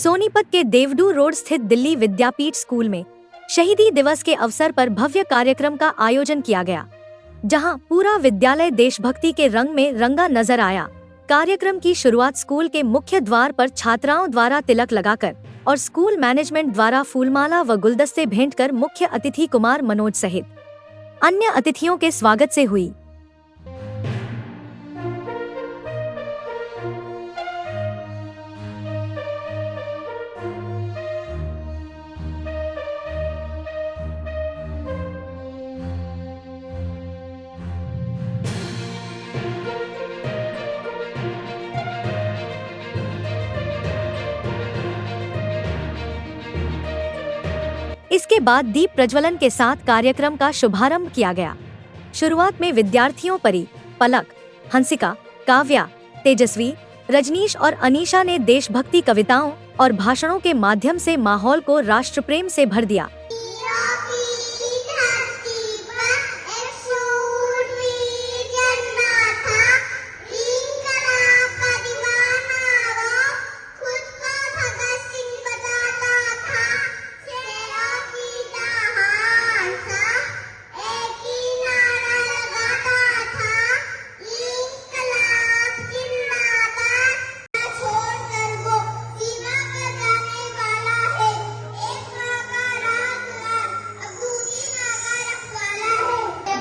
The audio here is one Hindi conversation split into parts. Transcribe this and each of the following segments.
सोनीपत के देवडू रोड स्थित दिल्ली विद्यापीठ स्कूल में शहीदी दिवस के अवसर पर भव्य कार्यक्रम का आयोजन किया गया, जहां पूरा विद्यालय देशभक्ति के रंग में रंगा नजर आया। कार्यक्रम की शुरुआत स्कूल के मुख्य द्वार पर छात्राओं द्वारा तिलक लगाकर और स्कूल मैनेजमेंट द्वारा फूलमाला व गुलदस्ते भेंट कर मुख्य अतिथि कुमार मनोज सहित अन्य अतिथियों के स्वागत से हुई। इसके बाद दीप प्रज्वलन के साथ कार्यक्रम का शुभारंभ किया गया। शुरुआत में विद्यार्थियों परी, पलक, हंसिका, काव्या, तेजस्वी, रजनीश और अनीशा ने देशभक्ति कविताओं और भाषणों के माध्यम से माहौल को राष्ट्रप्रेम से भर दिया।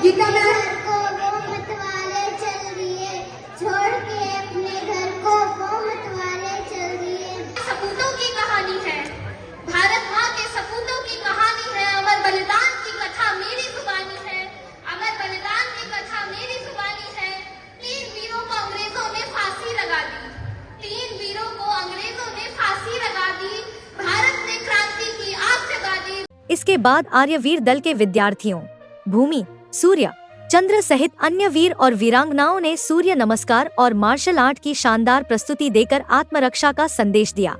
गीता को वो मतवाले चल दिए, छोड़ के अपने घर को वो मतवाले चल दिए। सपूतों की कहानी है, भारत माँ के सपूतों की कहानी है। अमर बलिदान की कथा मेरी जुबानी है, अमर बलिदान की कथा मेरी जुबानी है। 3 वीरों को अंग्रेजों ने फांसी लगा दी, 3 वीरों को अंग्रेजों ने फांसी लगा दी। भारत ने क्रांति की आग जगा दी। इसके बाद आर्यवीर दल के विद्यार्थियों भूमि, सूर्य, चंद्र सहित अन्य वीर और वीरांगनाओं ने सूर्य नमस्कार और मार्शल आर्ट की शानदार प्रस्तुति देकर आत्मरक्षा का संदेश दिया।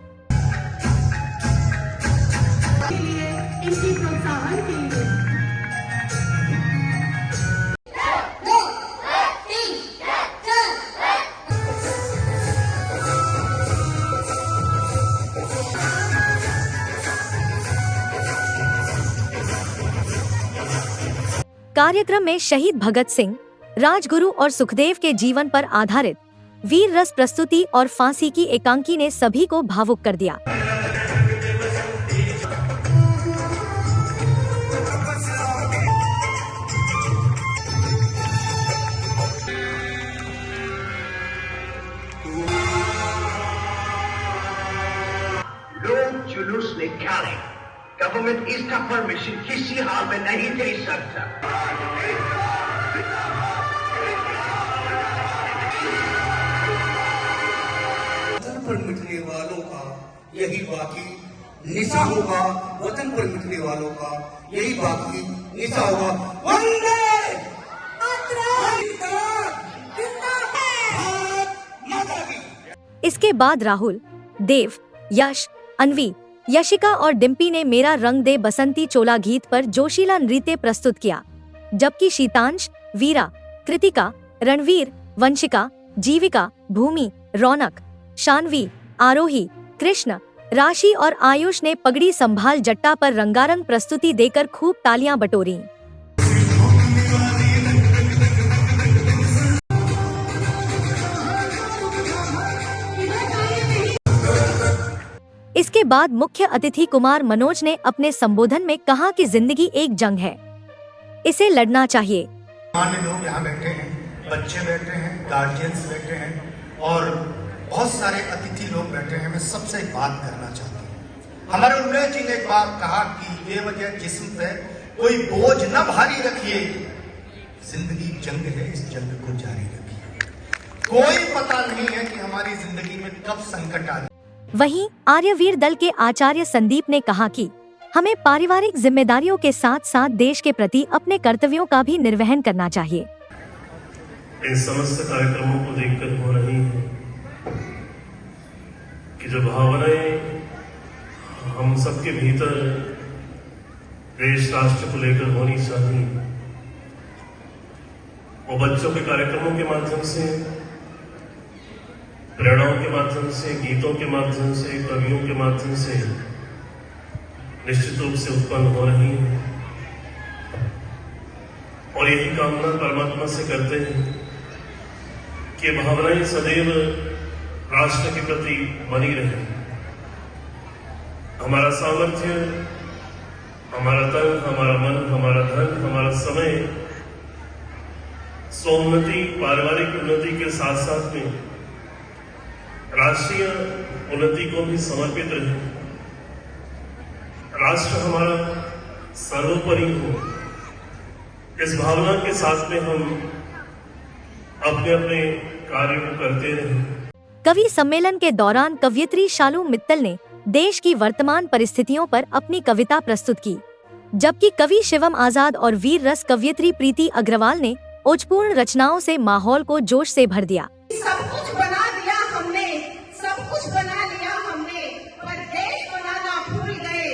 कार्यक्रम में शहीद भगत सिंह, राजगुरु और सुखदेव के जीवन पर आधारित वीर रस प्रस्तुति और फांसी की एकांकी ने सभी को भावुक कर दिया। लोग जुलूस निकाले, गवर्नमेंट इसका परमिशन किसी हाल में नहीं दे सकता। वतन पर मिटने वालों का यही बाकी निशा होगा, वतन पर मिटने वालों का यही बाकी निशा होगा। वंदे इसके बाद राहुल, देव, यश, अनवी, यशिका और डिम्पी ने मेरा रंग दे बसंती चोला गीत पर जोशीला नृत्य प्रस्तुत किया, जबकि शीतांश, वीरा, कृतिका, रणवीर, वंशिका, जीविका, भूमि, रौनक, शानवी, आरोही, कृष्ण, राशि और आयुष ने पगड़ी संभाल जट्टा पर रंगारंग प्रस्तुति देकर खूब तालियां बटोरी। इसके बाद मुख्य अतिथि कुमार मनोज ने अपने संबोधन में कहा कि जिंदगी एक जंग है, इसे लड़ना चाहिए। मान्य लोग यहाँ बैठे हैं, बच्चे बैठे हैं, गार्जियंस बैठे हैं और बहुत सारे अतिथि लोग बैठे हैं। मैं सबसे एक बात करना चाहता हूँ। हमारे उल्लेख जी ने एक बात कहा कि बेवजह जिस्म पे कोई बोझ न भारी रखिए, जिंदगी जंग है, इस जंग को जारी रखिए। कोई पता नहीं है कि हमारी जिंदगी में कब संकट आ। वहीं आर्यवीर दल के आचार्य संदीप ने कहा कि हमें पारिवारिक जिम्मेदारियों के साथ साथ देश के प्रति अपने कर्तव्यों का भी निर्वहन करना चाहिए। इन समस्त कार्यक्रमों को देखकर हो रही है कि जो भावनाएं हम सबके भीतर देश राष्ट्र को लेकर होनी चाहिए, वो बच्चों के कार्यक्रमों के माध्यम से प्रेरणाओं के माध्यम से, गीतों के माध्यम से, कवियों के माध्यम से निश्चित रूप से उत्पन्न हो रही है। और यही कामना परमात्मा से करते हैं कि भावनाएं सदैव राष्ट्र के प्रति बनी रहे। हमारा सामर्थ्य, हमारा तन, हमारा मन, हमारा धन, हमारा समय सोन्नति, पारिवारिक उन्नति के साथ साथ में राष्ट्रीय उन्नति को भी समर्पित रहे। राष्ट्र हमारा सर्वोपरि हो, इस भावना के साथ में हम अपने अपने कार्य को करते रहे। कवि सम्मेलन के दौरान कवयित्री शालू मित्तल ने देश की वर्तमान परिस्थितियों पर अपनी कविता प्रस्तुत की, जबकि कवि शिवम आजाद और वीर रस कवयित्री प्रीति अग्रवाल ने ओजपूर्ण रचनाओं से माहौल को जोश से भर दिया। सब कुछ बना दिया हमने, सब कुछ बना लिया हमने, पर देश बनाना भूल गए।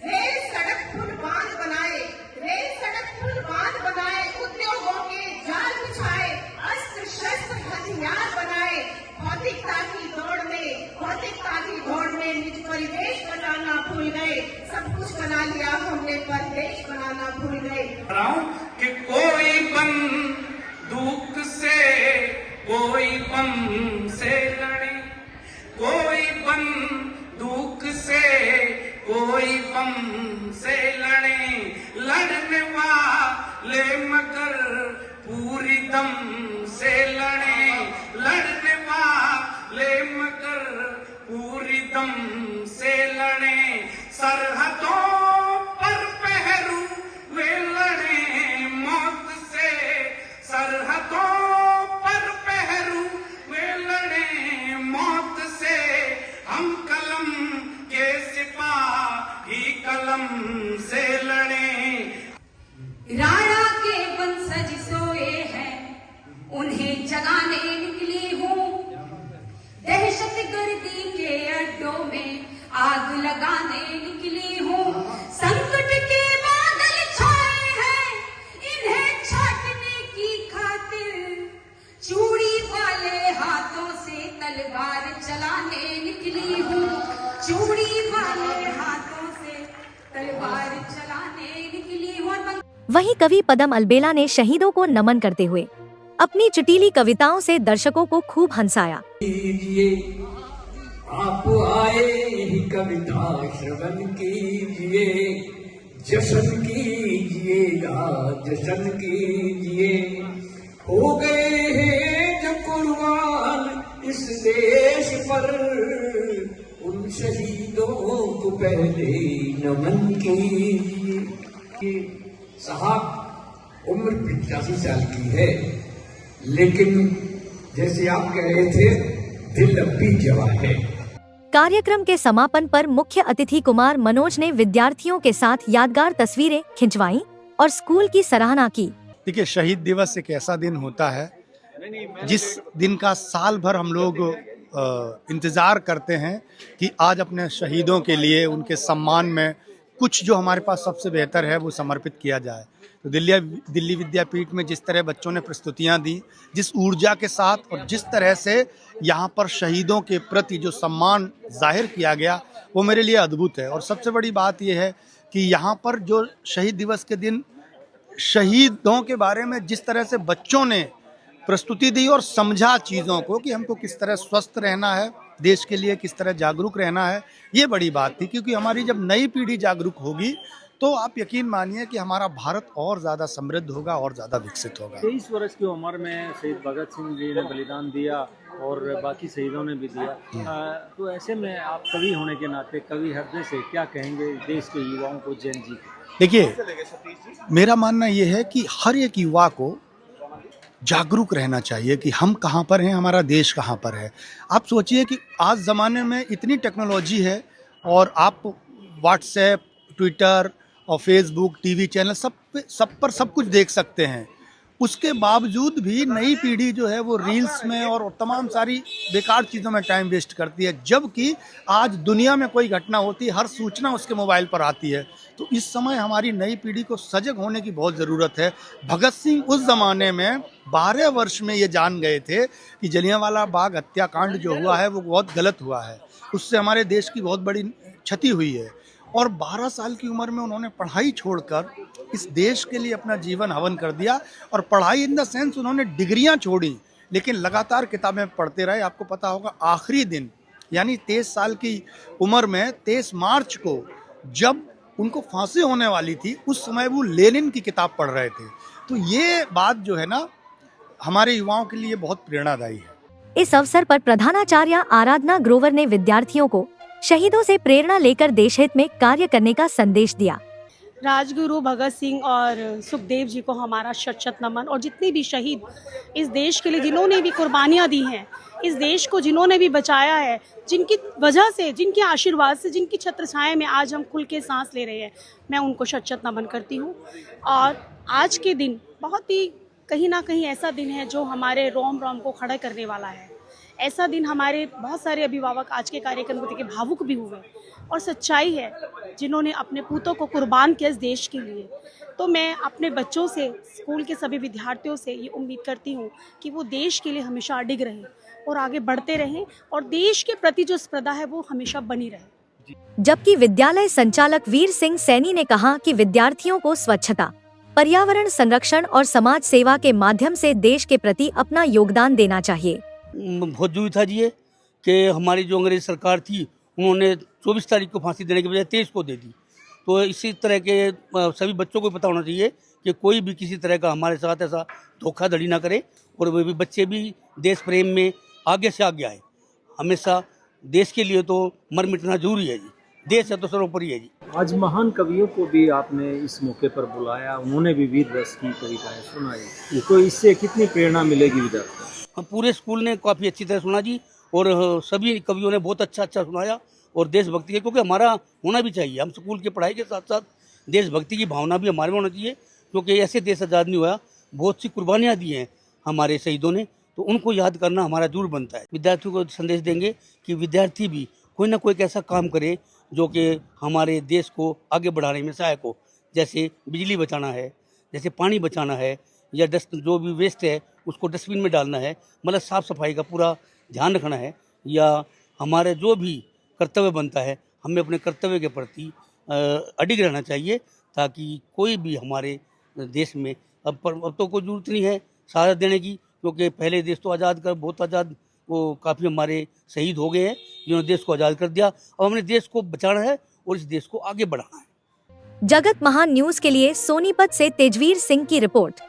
रेल सड़क पुल बांध बनाए, रेल सड़क पुल बांध बनाए, उद्योगों के जाल बिछाए, अस्त्र शस्त्र हथियार बनाए। भौतिकता की दौड़ में निज परिवेश बनाना भूल गए। सब कुछ बना लिया हमने, पर देश बनाना भूल गए। कि कोई बंदूक से, कोई बम से लड़े, कोई बंदूक से, कोई बम से लड़े, लड़ने वाले मगर पूरी दम से लड़े, लड़ने वाले मगर पूरी दम से लड़े। सरहदों पर पहरू वे लड़े मौत से, सरहदों पर पहरू वे लड़े मौत से। हम कलम के सिपाही कलम से लड़े। राणा के वंशज सोए हैं, उन्हें जगाने निकली हूँ। दहशतगर्दी के अड्डों में आग लगाने निकली हूँ। संकट के बादल छाए हैं, इन्हें छाटने की खातिर चूड़ी वाले हाथों से तलवार चलाने निकली हूँ। चूड़ी वाले हाथों से तलवार चलाने निकली हूँ। वहीं कवि पदम अलबेला ने शहीदों को नमन करते हुए अपनी चुटीली कविताओं से दर्शकों को खूब हंसाया। आप आए ही कविता श्रवण कीजिए, जश्न कीजिएगा, जश्न कीजिए। हो गए हैं जो कुर्बान इस देश पर, उन शहीदों को पहले नमन कीजिए। साहब उम्र 85 साल की है, लेकिन जैसे आप कह रहे थे दिल अब भी जवां है। कार्यक्रम के समापन पर मुख्य अतिथि कुमार मनोज ने विद्यार्थियों के साथ यादगार तस्वीरें खिंचवाईं और स्कूल की सराहना की। देखिए, शहीद दिवस एक ऐसा दिन होता है जिस दिन का साल भर हम लोग इंतजार करते हैं कि आज अपने शहीदों के लिए, उनके सम्मान में कुछ जो हमारे पास सबसे बेहतर है वो समर्पित किया जाए। तो दिल्ली विद्यापीठ में जिस तरह बच्चों ने प्रस्तुतियां दी, जिस ऊर्जा के साथ और जिस तरह से यहाँ पर शहीदों के प्रति जो सम्मान जाहिर किया गया, वो मेरे लिए अद्भुत है। और सबसे बड़ी बात यह है कि यहाँ पर जो शहीद दिवस के दिन शहीदों के बारे में जिस तरह से बच्चों ने प्रस्तुति दी और समझा चीज़ों को कि हमको किस तरह स्वस्थ रहना है, देश के लिए किस तरह जागरूक रहना है, ये बड़ी बात थी। क्योंकि हमारी जब नई पीढ़ी जागरूक होगी तो आप यकीन मानिए कि हमारा भारत और ज़्यादा समृद्ध होगा और ज़्यादा विकसित होगा। 23 वर्ष की उम्र में शहीद भगत सिंह जी ने बलिदान दिया और बाकी शहीदों ने भी दिया। तो ऐसे में आप कवि होने के नाते, कवि हृदय से क्या कहेंगे देश के युवाओं को, जैन जी? देखिए, मेरा मानना ये है कि हर एक युवा को जागरूक रहना चाहिए कि हम कहाँ पर हैं, हमारा देश कहाँ पर है। आप सोचिए कि आज ज़माने में इतनी टेक्नोलॉजी है और आप व्हाट्सएप, ट्विटर और फेसबुक, टीवी चैनल सब पर सब कुछ देख सकते हैं। उसके बावजूद भी नई पीढ़ी जो है वो रील्स में और तमाम सारी बेकार चीज़ों में टाइम वेस्ट करती है, जबकि आज दुनिया में कोई घटना होती है हर सूचना उसके मोबाइल पर आती है। तो इस समय हमारी नई पीढ़ी को सजग होने की बहुत ज़रूरत है। भगत सिंह उस ज़माने में 12 वर्ष में ये जान गए थे कि जलियांवाला बाग हत्याकांड जो हुआ है वो बहुत गलत हुआ है, उससे हमारे देश की बहुत बड़ी क्षति हुई है। और 12 साल की उम्र में उन्होंने पढ़ाई छोड़कर इस देश के लिए अपना जीवन हवन कर दिया। और पढ़ाई इन द सेंस उन्होंने डिग्रियां छोड़ी, लेकिन लगातार किताबें पढ़ते रहे। आपको पता होगा आखिरी दिन यानी 23 साल की उम्र में 23 मार्च को जब उनको फांसी होने वाली थी, उस समय वो लेनिन की किताब पढ़ रहे थे। तो ये बात जो है ना हमारे युवाओं के लिए बहुत प्रेरणादायी है। इस अवसर पर प्रधानाचार्य आराधना ग्रोवर ने विद्यार्थियों को शहीदों से प्रेरणा लेकर देशहित में कार्य करने का संदेश दिया। राजगुरु भगत सिंह और सुखदेव जी को हमारा शत शत नमन। और जितने भी शहीद इस देश के लिए जिन्होंने भी कुर्बानियां दी हैं, इस देश को जिन्होंने भी बचाया है, जिनकी वजह से, जिनके आशीर्वाद से, जिनकी छत्र छाया में आज हम खुल के सांस ले रहे हैं, मैं उनको शत शत नमन करती हूँ। और आज के दिन बहुत ही कहीं ना कहीं ऐसा दिन है जो हमारे रोम रोम को खड़ा करने वाला है। ऐसा दिन हमारे बहुत सारे अभिभावक आज के कार्यक्रम को देखे भावुक भी हुए। और सच्चाई है जिन्होंने अपने पूतों को कुर्बान किया इस देश के लिए। तो मैं अपने बच्चों से, स्कूल के सभी विद्यार्थियों से ये उम्मीद करती हूँ कि वो देश के लिए हमेशा अडिग रहें और आगे बढ़ते रहें और देश के प्रति जो स्पर्धा है वो हमेशा बनी रहे। जबकि विद्यालय संचालक वीर सिंह सैनी ने कहा कि विद्यार्थियों को स्वच्छता, पर्यावरण संरक्षण और समाज सेवा के माध्यम से देश के प्रति अपना योगदान देना चाहिए। बहुत जरूरी था जी ये कि हमारी जो अंग्रेज सरकार थी उन्होंने 24 तारीख को फांसी देने के बजाय 23 को दे दी। तो इसी तरह के सभी बच्चों को पता होना चाहिए कि कोई भी किसी तरह का हमारे साथ ऐसा धोखाधड़ी ना करे और वे भी बच्चे भी देश प्रेम में आगे से आगे आए। हमेशा देश के लिए तो मर मिटना जरूरी है जी, देश है तो सर्वोपरि है जी। आज महान कवियों को भी आपने इस मौके पर बुलाया, उन्होंने भी वीर रस की कविताएं सुनाई, तो इससे कितनी प्रेरणा मिलेगी विद्यार्थियों को? पूरे स्कूल ने काफ़ी अच्छी तरह सुना जी और सभी कवियों ने बहुत अच्छा सुनाया और देशभक्ति के, क्योंकि हमारा होना भी चाहिए। हम स्कूल की पढ़ाई के साथ साथ देशभक्ति की भावना भी हमारे में होना चाहिए, क्योंकि ऐसे देश आज़ाद नहीं हुआ, बहुत सी कुर्बानियाँ दी हैं हमारे शहीदों ने, तो उनको याद करना हमारा जरूर बनता है। विद्यार्थियों को संदेश देंगे कि विद्यार्थी भी कोई ना कोई ऐसा काम करे जो कि हमारे देश को आगे बढ़ाने में सहायक हो। जैसे बिजली बचाना है, जैसे पानी बचाना है, या जो भी वेस्ट है उसको डस्टबिन में डालना है, मतलब साफ़ सफाई का पूरा ध्यान रखना है। या हमारे जो भी कर्तव्य बनता है हमें अपने कर्तव्य के प्रति अडिग रहना चाहिए, ताकि कोई भी हमारे देश में अब तो कोई जरूरत नहीं है सहारा देने की, क्योंकि पहले देश तो आज़ाद कर बहुत आज़ाद वो काफ़ी हमारे शहीद हो गए हैं जिन्होंने देश को आज़ाद कर दिया। अब हमने देश को बचाना है और इस देश को आगे बढ़ाना है। जगत महान न्यूज के लिए सोनीपत से तेजवीर सिंह की रिपोर्ट।